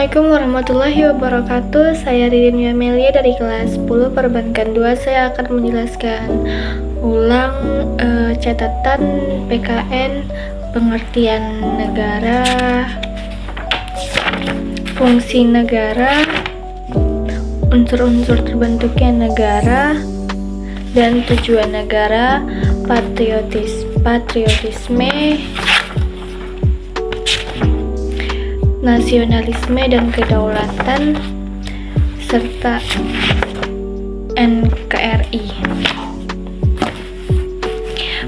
Assalamualaikum warahmatullahi wabarakatuh. Saya Ririn Yamelia dari kelas 10 Perbankan 2. Saya akan menjelaskan ulang catatan PKN, pengertian negara, fungsi negara, unsur-unsur terbentuknya negara, dan tujuan negara, patriotisme, nasionalisme dan kedaulatan, serta NKRI.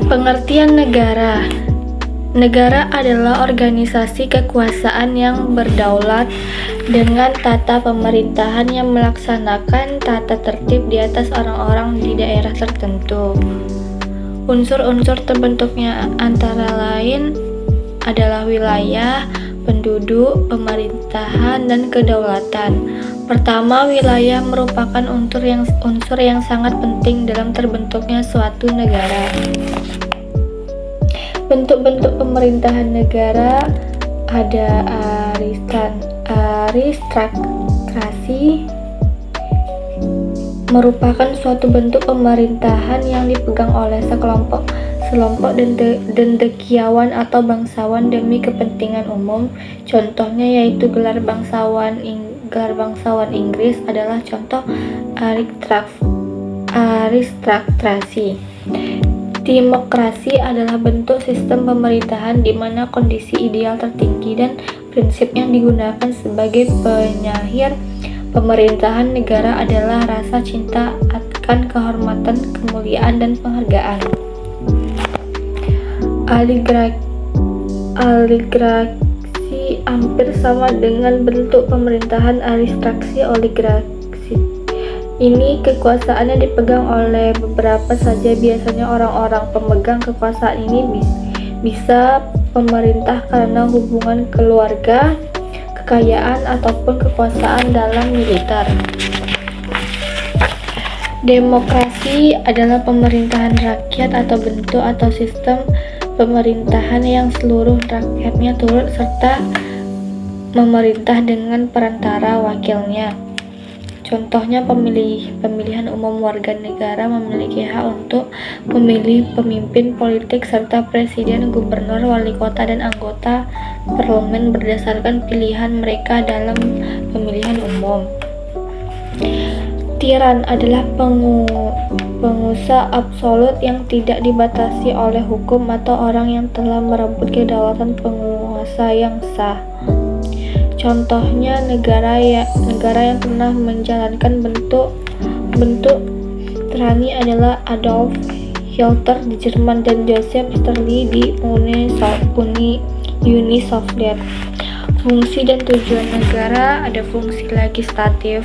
Pengertian negara. Negara adalah organisasi kekuasaan yang berdaulat dengan tata pemerintahan yang melaksanakan tata tertib di atas orang-orang di daerah tertentu. Unsur-unsur terbentuknya antara lain adalah wilayah, penduduk, pemerintahan, dan kedaulatan. Pertama, wilayah merupakan unsur yang sangat penting dalam terbentuknya suatu negara. Bentuk-bentuk pemerintahan negara ada aristokrasi, merupakan suatu bentuk pemerintahan yang dipegang oleh sekelompok cendekiawan atau bangsawan demi kepentingan umum. Contohnya yaitu gelar bangsawan Inggris adalah contoh aristokrasi. Demokrasi adalah bentuk sistem pemerintahan di mana kondisi ideal tertinggi dan prinsip yang digunakan sebagai penyihir pemerintahan negara adalah rasa cinta akan kehormatan, kemuliaan, dan penghargaan. Oligarki hampir sama dengan bentuk pemerintahan aristokrasi. Oligarki ini kekuasaannya dipegang oleh beberapa saja, biasanya orang-orang pemegang kekuasaan ini bisa pemerintah karena hubungan keluarga, kekayaan, ataupun kekuasaan dalam militer. Demokrasi adalah pemerintahan rakyat atau bentuk atau sistem pemerintahan yang seluruh rakyatnya turut serta memerintah dengan perantara wakilnya. Contohnya pemilihan umum, warga negara memiliki hak untuk memilih pemimpin politik serta presiden, gubernur, wali kota, dan anggota parlemen berdasarkan pilihan mereka dalam pemilihan umum. Tiran adalah penguasa absolut yang tidak dibatasi oleh hukum atau orang yang telah merebut kedaulatan penguasa yang sah. Contohnya negara yang pernah menjalankan bentuk tirani adalah Adolf Hitler di Jerman dan Joseph Stalin di Uni Soviet. Fungsi dan tujuan negara ada fungsi legislatif.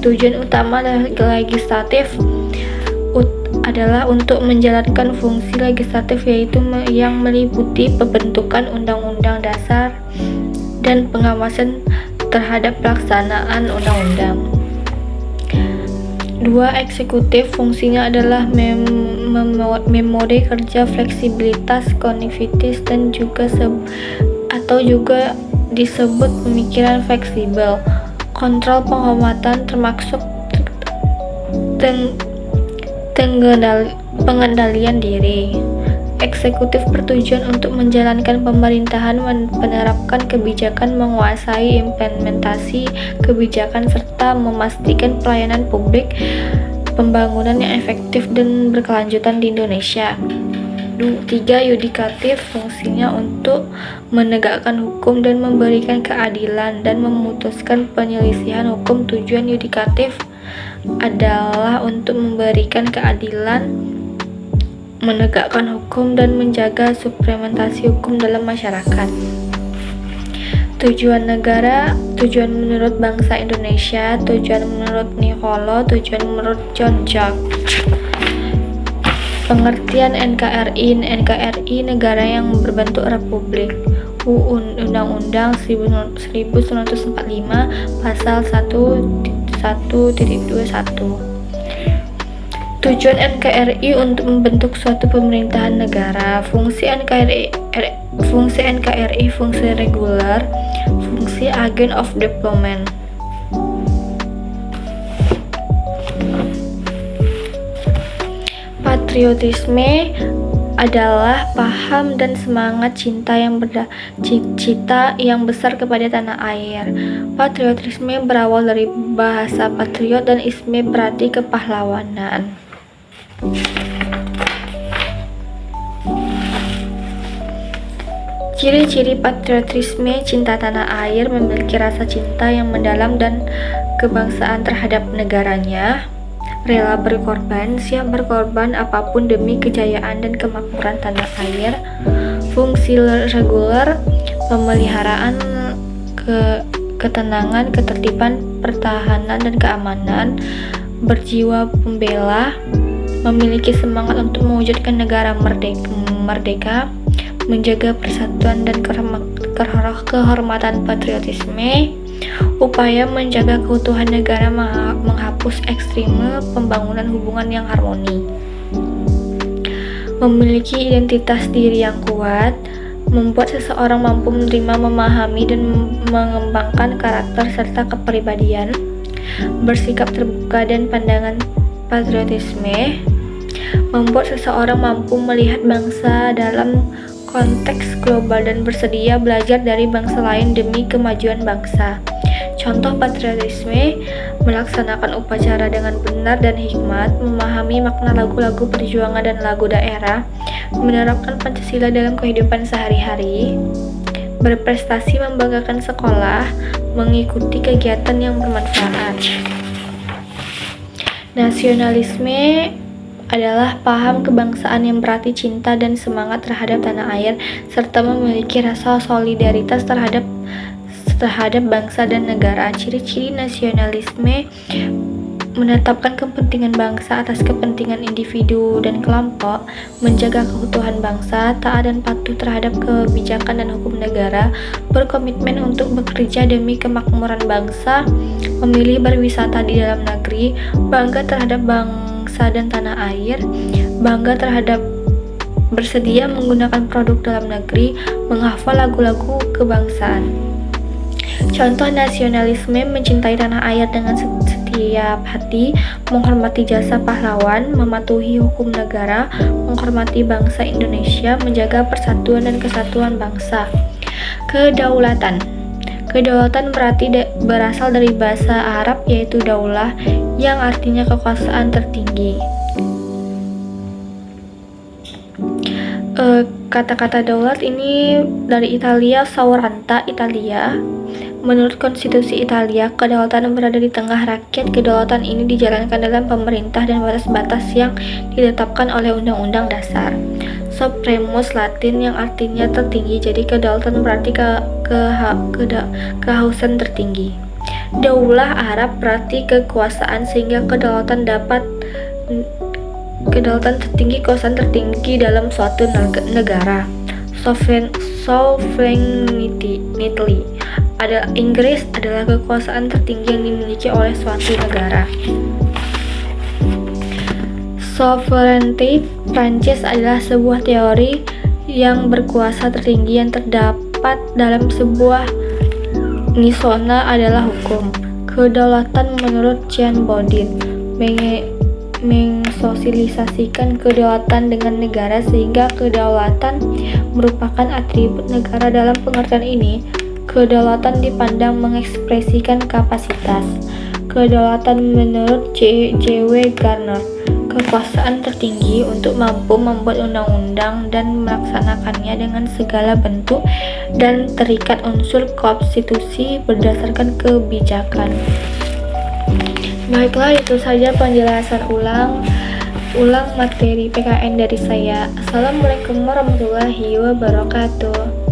Tujuan utama legislatif adalah untuk menjalankan fungsi legislatif, yaitu yang meliputi pembentukan undang-undang dasar dan pengawasan terhadap pelaksanaan undang-undang. 2. Eksekutif, fungsinya adalah memori kerja, fleksibilitas, kognitif, dan juga disebut pemikiran fleksibel. Kontrol penghormatan termasuk pengendalian diri. Eksekutif bertujuan untuk menjalankan pemerintahan, menerapkan kebijakan, menguasai implementasi kebijakan, serta memastikan pelayanan publik pembangunan yang efektif dan berkelanjutan di Indonesia. 3. Yudikatif, fungsinya untuk menegakkan hukum dan memberikan keadilan dan memutuskan penyelisihan hukum. Tujuan yudikatif adalah untuk memberikan keadilan, menegakkan hukum, dan menjaga supremasi hukum dalam masyarakat. Tujuan negara, tujuan menurut bangsa Indonesia, tujuan menurut Nicholo, tujuan menurut John Locke. Pengertian NKRI. NKRI negara yang berbentuk republik. Undang-Undang 1945 Pasal 1.1.21. Tujuan NKRI untuk membentuk suatu pemerintahan negara. Fungsi NKRI fungsi reguler, berfungsi agent of development. Patriotisme adalah paham dan semangat cinta yang besar kepada tanah air. Patriotisme berawal dari bahasa patriot dan isme berarti kepahlawanan. Ciri-ciri patriotisme: cinta tanah air, memiliki rasa cinta yang mendalam dan kebangsaan terhadap negaranya, rela berkorban, siap berkorban apapun demi kejayaan dan kemakmuran tanah air. Fungsi reguler, pemeliharaan ketenangan, ketertiban, pertahanan dan keamanan. Berjiwa pembela, memiliki semangat untuk mewujudkan negara merdeka, menjaga persatuan dan kehormatan. Patriotisme, upaya menjaga keutuhan negara, menghapus ekstremisme, pembangunan hubungan yang harmoni. Memiliki identitas diri yang kuat, membuat seseorang mampu menerima, memahami, dan mengembangkan karakter serta kepribadian. Bersikap terbuka dan pandangan. Patriotisme membuat seseorang mampu melihat bangsa dalam konteks global dan bersedia belajar dari bangsa lain demi kemajuan bangsa. Contoh patriotisme: melaksanakan upacara dengan benar dan hikmat, memahami makna lagu-lagu perjuangan dan lagu daerah, menerapkan Pancasila dalam kehidupan sehari-hari, berprestasi, membanggakan sekolah, mengikuti kegiatan yang bermanfaat. Nasionalisme adalah paham kebangsaan yang berarti cinta dan semangat terhadap tanah air, serta memiliki rasa solidaritas terhadap bangsa dan negara. Ciri-ciri nasionalisme: menetapkan kepentingan bangsa atas kepentingan individu dan kelompok, menjaga keutuhan bangsa, taat dan patuh terhadap kebijakan dan hukum negara, berkomitmen untuk bekerja demi kemakmuran bangsa, memilih berwisata di dalam negeri, bangga terhadap bangsa dan tanah air, bangga terhadap bersedia menggunakan produk dalam negeri, menghafal lagu-lagu kebangsaan. Contoh nasionalisme: mencintai tanah air dengan setiap hati, menghormati jasa pahlawan, mematuhi hukum negara, menghormati bangsa Indonesia, menjaga persatuan dan kesatuan bangsa. Kedaulatan berasal dari bahasa Arab yaitu daulah, yang artinya kekuasaan tertinggi. Kata-kata daulat ini dari Italia, Sauranta, Italia. Menurut konstitusi Italia, kedaulatan berada di tengah rakyat. Kedaulatan ini dijalankan dalam pemerintah dan batas-batas yang ditetapkan oleh Undang-Undang Dasar. Supremus Latin yang artinya tertinggi, jadi kedaulatan berarti kehausan tertinggi. Daulah Arab berarti kekuasaan, sehingga kedaulatan tertinggi, kekuasaan tertinggi dalam suatu negara. Sovereignty Inggris adalah kekuasaan tertinggi yang dimiliki oleh suatu negara. Sovereignty Prancis adalah sebuah teori yang berkuasa tertinggi yang terdapat dalam sebuah zona adalah hukum. Kedaulatan menurut Jean Bodin mengsosialisasikan kedaulatan dengan negara, sehingga kedaulatan merupakan atribut negara. Dalam pengertian ini, kedaulatan dipandang mengekspresikan kapasitas. Kedaulatan menurut J.W. Garner, kekuasaan tertinggi untuk mampu membuat undang-undang dan melaksanakannya dengan segala bentuk dan terikat unsur konstitusi berdasarkan kebijakan. Baiklah, itu saja penjelasan ulang materi PKN dari saya. Assalamualaikum warahmatullahi wabarakatuh.